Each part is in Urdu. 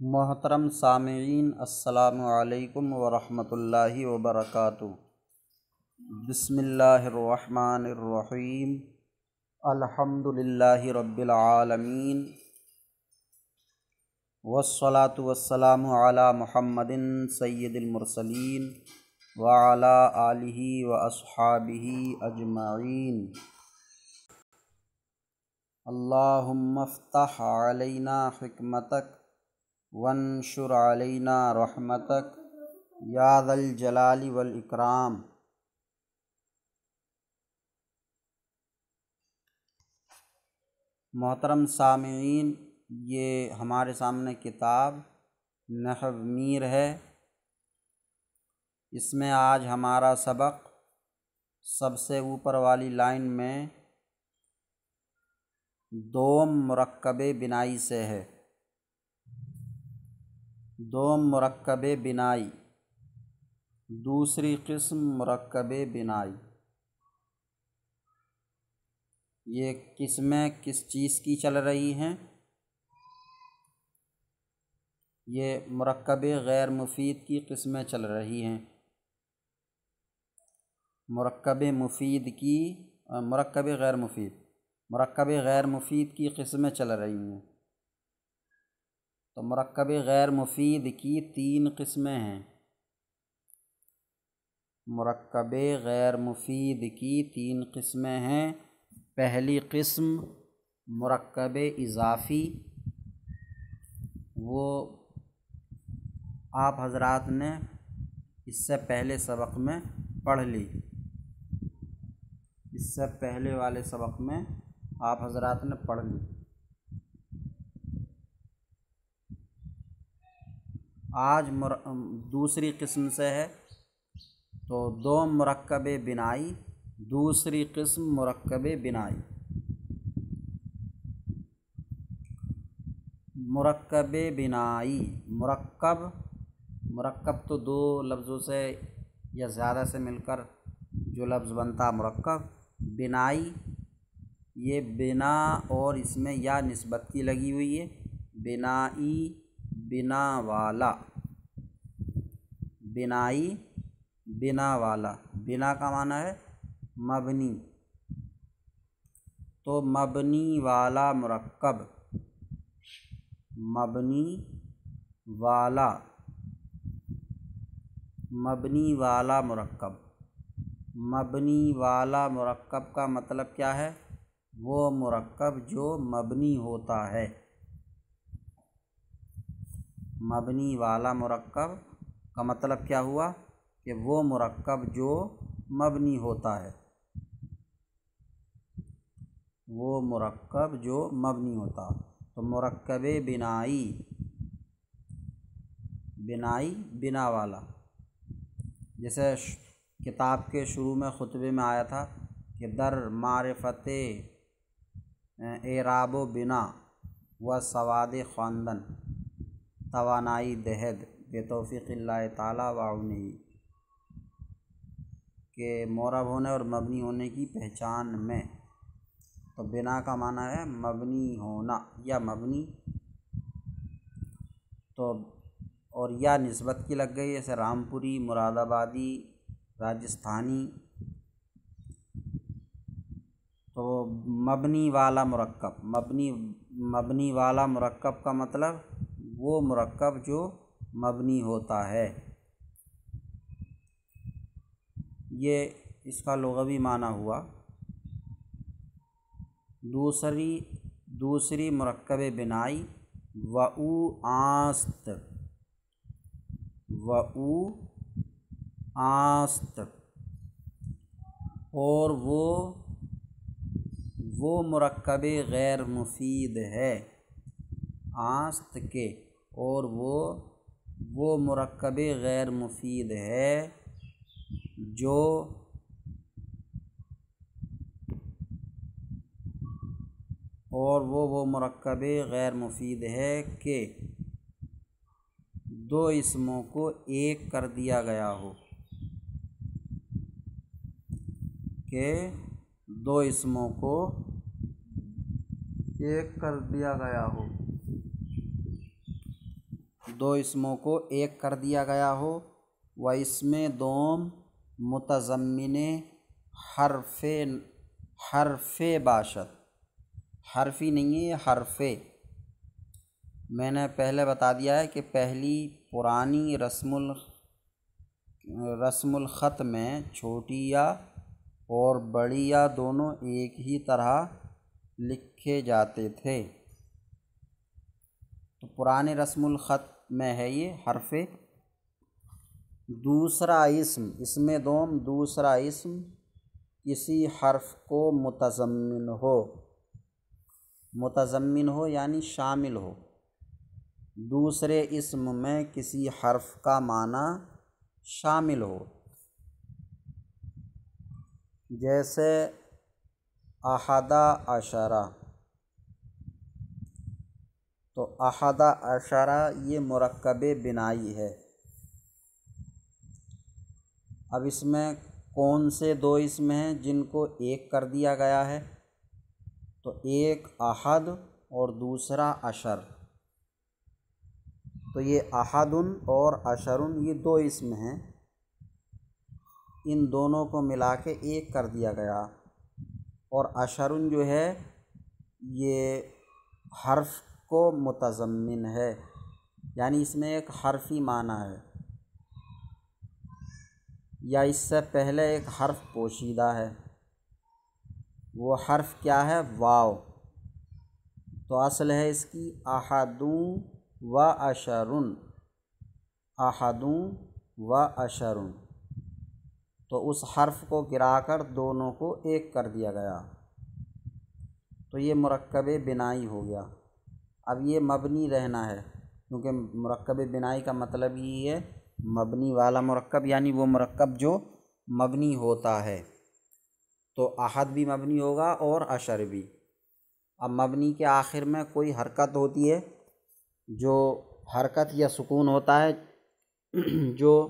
محترم سامعین، السلام علیکم ورحمۃ اللہ وبرکاتہ۔ بسم اللہ الرحمن الرحیم۔ الحمد للہ رب العالمین، والصلاة والسلام علی محمد سید المرسلین وعلی آلہ واصحابہ اجمعین۔ اللہم افتح علینا حکمتک وانشر علینا رحمتک یا ذا الجلال والاکرام۔ محترم سامعین، یہ ہمارے سامنے کتاب نحو میر ہے۔ اس میں آج ہمارا سبق سب سے اوپر والی لائن میں دوم مرکب بنائی سے ہے۔ دوم مرکب بنائی، دوسری قسم مرکب بنائی۔ یہ قسمیں کس چیز کی چل رہی ہیں؟ یہ مرکب غیر مفید کی قسمیں چل رہی ہیں۔ مرکب غیر مفید کی قسمیں چل رہی ہیں۔ تو مرکب غیر مفید کی تین قسمیں ہیں۔ مرکب غیر مفید کی تین قسمیں ہیں۔ پہلی قسم مرکب اضافی، وہ آپ حضرات نے اس سے پہلے سبق میں پڑھ لی۔ اس سے پہلے والے سبق میں آپ حضرات نے پڑھ لی۔ آج دوسری قسم سے ہے، تو دوم مرکب بنائی، دوسری قسم مرکب بنائی۔ مرکب بنائی، مرکب تو دو لفظوں سے یا زیادہ سے مل کر جو لفظ بنتا مرکب۔ بنائی، یہ بنا اور اس میں یا نسبت کی لگی ہوئی ہے۔ بنائی، بنا والا۔ بنائی، بنا والا۔ بنا کا معنی ہے مبنی، تو مبنی والا مرکب۔ مبنی والا، مبنی والا مرکب۔ مبنی والا مرکب کا مطلب کیا ہے؟ وہ مرکب جو مبنی ہوتا ہے۔ مبنی والا مرکب کا مطلب کیا ہوا؟ کہ وہ مرکب جو مبنی ہوتا ہے۔ وہ مرکب جو مبنی ہوتا ہے۔ تو مرکب بنائی، بنائی بنا والا۔ جیسے کتاب کے شروع میں خطبے میں آیا تھا کہ در معرفت اعراب و بنا و سواد خواندن توانائی دہد بتوفیق اللہ تعالیٰ و عونہ، کہ معرب ہونے اور مبنی ہونے کی پہچان میں۔ تو بنا کا معنی ہے مبنی ہونا یا مبنی، تو اور یا نسبت کی لگ گئی، جیسے رامپوری، مراد آبادی، راجستھانی۔ تو مبنی والا مرکب، مبنی والا مرکب کا مطلب وہ مرکب جو مبنی ہوتا ہے۔ یہ اس کا لغوی معنی ہوا۔ دوسری مرکب بنائی وعو آست، وعو آست، اور وہ مرکب غیر مفید ہے آست کے، اور وہ مرکب غیر مفید ہے جو وہ مرکب غیر مفید ہے کہ دو اسموں کو ایک کر دیا گیا ہو، کہ دو اسموں کو ایک کر دیا گیا ہو۔ دو اسموں کو ایک کر دیا گیا ہو، و اسم دوم متضمن حرف باشد، حرفی نہیں ہے یہ حرف۔ میں نے پہلے بتا دیا ہے کہ پہلی پرانی رسم الخط میں چھوٹی یا اور بڑی یا دونوں ایک ہی طرح لکھے جاتے تھے، تو پرانے رسم الخط میں ہے یہ حرف۔ دوسرا اسم دوم دوسرا اسم کسی حرف کو متضمن ہو یعنی شامل ہو، دوسرے اسم میں کسی حرف کا معنی شامل ہو، جیسے احدی عشرہ۔ تو احدی عشرہ یہ مرکب بنائی ہے۔ اب اس میں کون سے دو اسم ہیں جن کو ایک کر دیا گیا ہے؟ تو ایک احد اور دوسرا عشر۔ تو یہ احد اور عشر یہ دو اسم ہیں، ان دونوں کو ملا کے ایک کر دیا گیا، اور عشر جو ہے یہ حرف کو متضمن ہے، یعنی اس میں ایک حرفی معنی ہے، یا اس سے پہلے ایک حرف پوشیدہ ہے۔ وہ حرف کیا ہے؟ واو۔ تو اصل ہے اس کی احدٌ و عشرٌ، احدٌ و عشرٌ، تو اس حرف کو گرا کر دونوں کو ایک کر دیا گیا، تو یہ مرکب بنائی ہو گیا۔ اب یہ مبنی رہنا ہے، کیونکہ مرکب بنائی کا مطلب ہی ہے مبنی والا مرکب، یعنی وہ مرکب جو مبنی ہوتا ہے۔ تو احد بھی مبنی ہوگا اور عشر بھی۔ اب مبنی کے آخر میں کوئی حرکت ہوتی ہے، جو حرکت یا سکون ہوتا ہے جو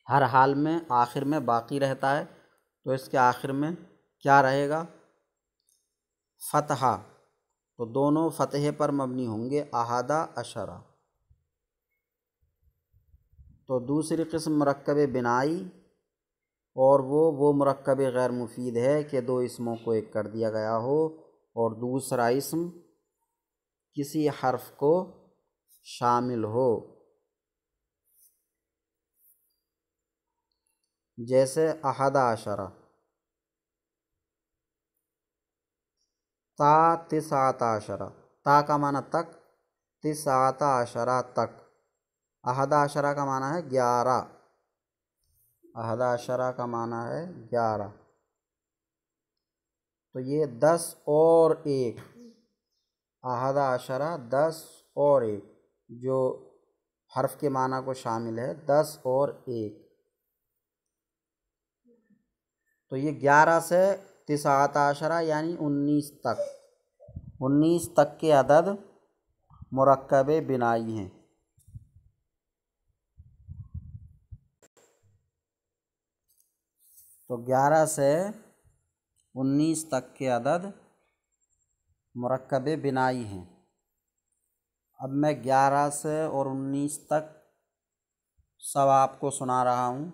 ہر حال میں آخر میں باقی رہتا ہے، تو اس کے آخر میں کیا رہے گا؟ فتحہ۔ تو دونوں فتحے پر مبنی ہوں گے، احدی عشرہ۔ تو دوسری قسم مرکب بنائی، اور وہ مرکب غیر مفید ہے کہ دو اسموں کو ایک کر دیا گیا ہو اور دوسرا اسم کسی حرف کو شامل ہو، جیسے احدی عشرہ۔ تا تسعۃ عشرہ، تا کا معنی تک، تسعۃ عشرہ تک۔ احدی عشرہ کا معنی ہے 11، احدی عشرہ کا معنی ہے 11، تو یہ 10 اور 1، احدی عشرہ 10 اور 1، جو حرف کے معنی کو شامل ہے 10 اور 1۔ تو یہ 11 سے تسعۃ عشرہ یعنی 19 تک، 19 تک کے عدد مرکب بنائی ہیں۔ تو 11 سے 19 تک کے عدد مرکب بنائی ہیں۔ اب میں 11 سے اور 19 تک سب آپ کو سنا رہا ہوں۔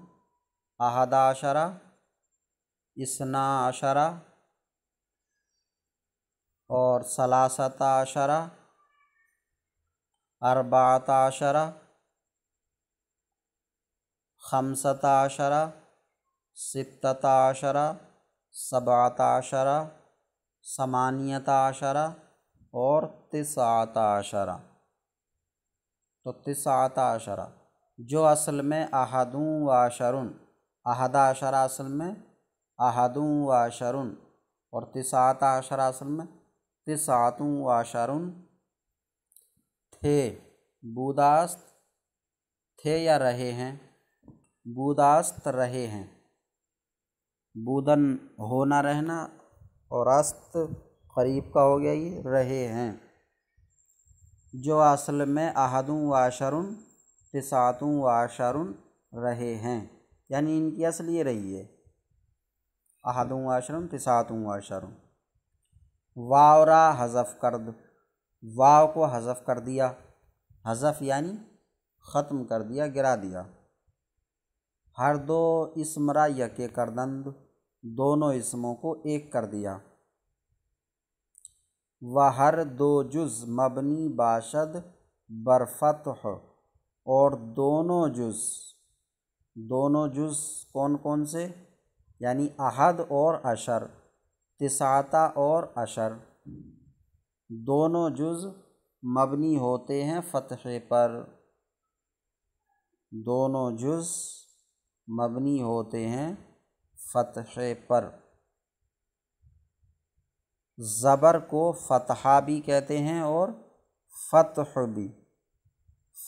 احدی عشرہ، اثنا عشرہ، اور ثلاثۃ عشرہ، اربعۃ عشرہ، خمسۃ عشرہ، ستۃ عشرہ، سبعۃ عشرہ، ثمانیۃ عشرہ، اور تسعۃ عشرہ۔ تو تسعۃ عشرہ جو اصل میں احد و عشر، احدی عشرہ اصل میں احد و عشر، اور تسعۃ عشرہ اصل میں تسعۃ و عشر تھے، بوداست تھے یا رہے ہیں؟ بوداست رہے ہیں، بودن ہونا رہنا اور است قریب کا ہو گیا، یہ رہے ہیں، جو اصل میں احد و عشر تسعۃ و عشر رہے ہیں، یعنی ان کی اصل یہ رہی ہے احد و عشر تسعۃ و عشر۔ واو را حذف کرد، واو کو حذف کر دیا، حذف یعنی ختم کر دیا، گرا دیا۔ ہر دو اسم را یکے کردند، دونوں اسموں کو ایک کر دیا۔ و ہر دو جز مبنی باشد بر فتح، اور دونوں جز کون کون سے؟ یعنی احد اور عشر، تسعۃ اور عشر، دونوں جز مبنی ہوتے ہیں فتحے پر، دونوں جز مبنی ہوتے ہیں فتحے پر۔ زبر کو فتحہ بھی کہتے ہیں اور فتح بھی،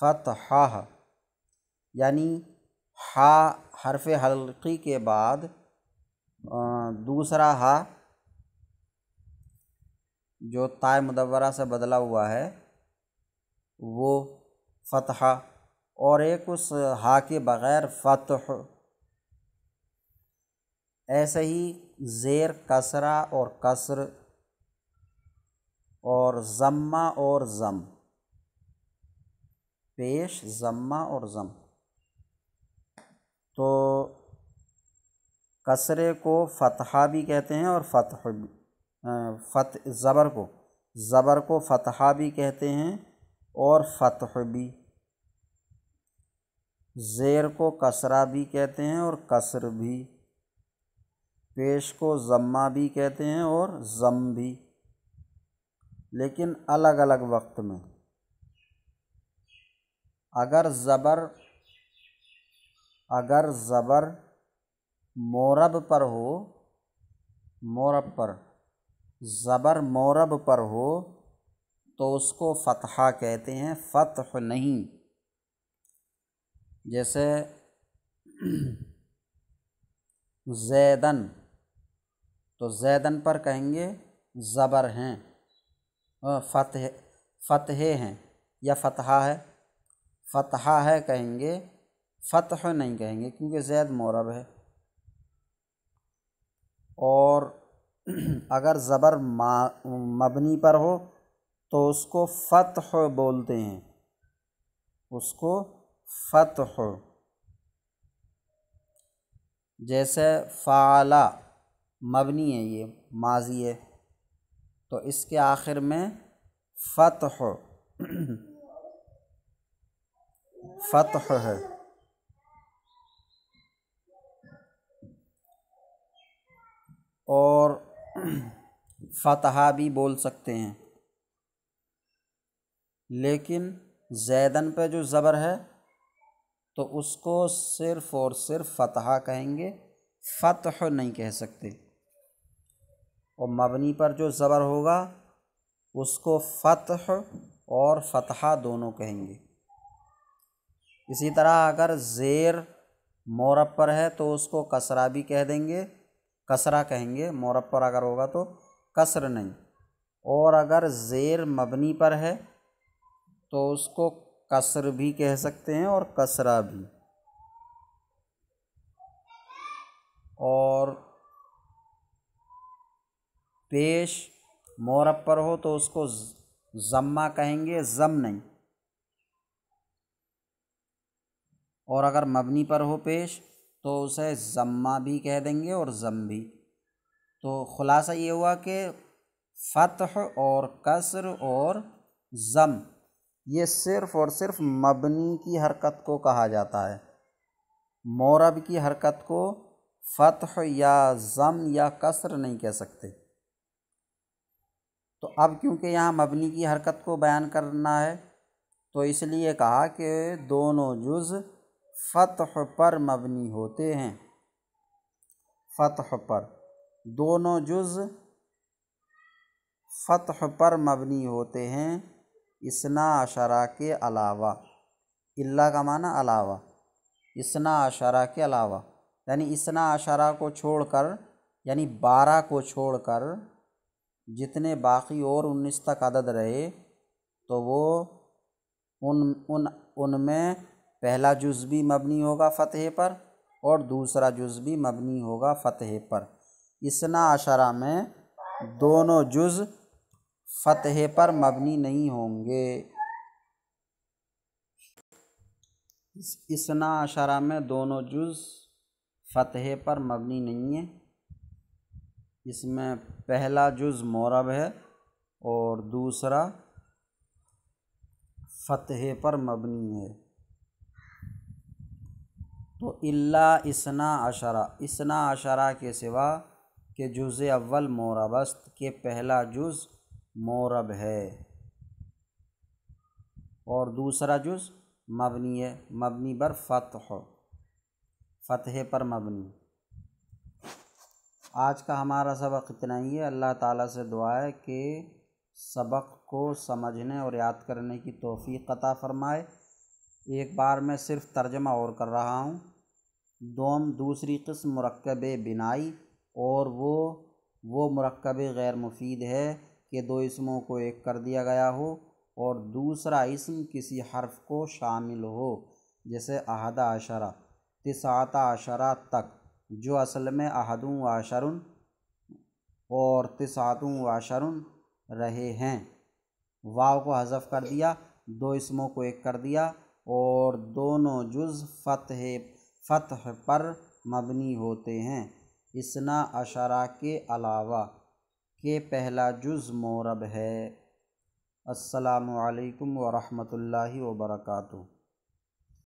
فتحہ یعنی ہا حرف حلقی کے بعد دوسرا ہا جو تائے مدورہ سے بدلا ہوا ہے وہ فتحہ، اور ایک اس ہا کے بغیر فتح۔ ایسے ہی زیر کسرہ اور کسر، اور ضمہ اور ضم، پیش ضمہ اور ضم۔ تو کسرے کو فتحہ بھی کہتے ہیں اور زبر کو فتحہ بھی کہتے ہیں اور فتح بھی، زیر کو کسرہ بھی کہتے ہیں اور کسر بھی، پیش کو ضمہ بھی کہتے ہیں اور ضم بھی، لیکن الگ الگ وقت میں۔ اگر زبر مورب پر ہو، زبر مورب پر ہو تو اس کو فتحہ کہتے ہیں، فتح نہیں۔ جیسے زیدن، تو زیدن پر کہیں گے زبر ہیں، فتحے ہیں یا فتحہ ہے، فتحہ ہے کہیں گے، فتح نہیں کہیں گے کیونکہ زید مورب ہے۔ اور اگر زبر مبنی پر ہو تو اس کو فتح بولتے ہیں، اس کو فتح۔ جیسے فعل مبنی ہے، یہ ماضی ہے، تو اس کے آخر میں فتح ہے۔ اور فتحہ بھی بول سکتے ہیں، لیکن زیدن پہ جو زبر ہے تو اس کو صرف اور صرف فتحہ کہیں گے، فتح نہیں کہہ سکتے۔ اور مبنی پر جو زبر ہوگا اس کو فتح اور فتحہ دونوں کہیں گے۔ اسی طرح اگر زیر مورب پر ہے تو اس کو کسرہ بھی کہہ دیں گے، کسرہ کہیں گے، مورب پر اگر ہوگا تو کسر نہیں۔ اور اگر زیر مبنی پر ہے تو اس کو کسر بھی کہہ سکتے ہیں اور کسرہ بھی۔ اور پیش مورب پر ہو تو اس کو ضمہ کہیں گے، ضم نہیں۔ اور اگر مبنی پر ہو پیش تو اسے ضمہ بھی کہہ دیں گے اور ضم بھی۔ تو خلاصہ یہ ہوا کہ فتح اور کسر اور ضم یہ صرف اور صرف مبنی کی حرکت کو کہا جاتا ہے، مورب کی حرکت کو فتح یا ضم یا کسر نہیں کہہ سکتے۔ تو اب کیونکہ یہاں مبنی کی حرکت کو بیان کرنا ہے تو اس لیے کہا کہ دونوں جز فتح پر مبنی ہوتے ہیں، فتح پر، دونوں جز فتح پر مبنی ہوتے ہیں، اثنا عشرہ کے علاوہ۔ الا کا معنی علاوہ، اثنا عشرہ کے علاوہ، یعنی اثنا عشرہ کو چھوڑ کر، یعنی 12 کو چھوڑ کر جتنے باقی اور 19 تک عدد رہے تو وہ ان میں پہلا جز بھی مبنی ہوگا فتح پر اور دوسرا جز بھی مبنی ہوگا فتح پر۔ اثنا عشرہ میں دونوں جز فتح پر مبنی نہیں ہوں گے۔ اسنا عشرہ میں دونوں جز فتح پر مبنی نہیں ہیں، اس میں پہلا جز معرب ہے اور دوسرا فتح پر مبنی ہے۔ تو الا اسنا عشرہ کے سوا کہ جز اول معرب است کہ پہلا جز معرب ہے اور دوسرا جز مبنی ہے، مبنی بر فتح پر مبنی۔ آج کا ہمارا سبق اتنا ہی ہے۔ اللہ تعالیٰ سے دعا ہے کہ سبق کو سمجھنے اور یاد کرنے کی توفیق عطا فرمائے۔ ایک بار میں صرف ترجمہ اور کر رہا ہوں۔ دوسری قسم مرکب بنائی، اور وہ مرکب غیر مفید ہے کہ دو اسموں کو ایک کر دیا گیا ہو اور دوسرا اسم کسی حرف کو شامل ہو، جیسے احد عشرہ، تسعۃ عشرہ تک، جو اصل میں احد و عشر اور تسعۃ و عشر رہے ہیں۔ واو کو حذف کر دیا، دو اسموں کو ایک کر دیا اور دونوں جز فتح پر مبنی ہوتے ہیں، اسنا عشرہ کے علاوہ کہ پہلا جز معرب ہے۔ السلام علیکم ورحمۃ اللہ وبرکاتہ۔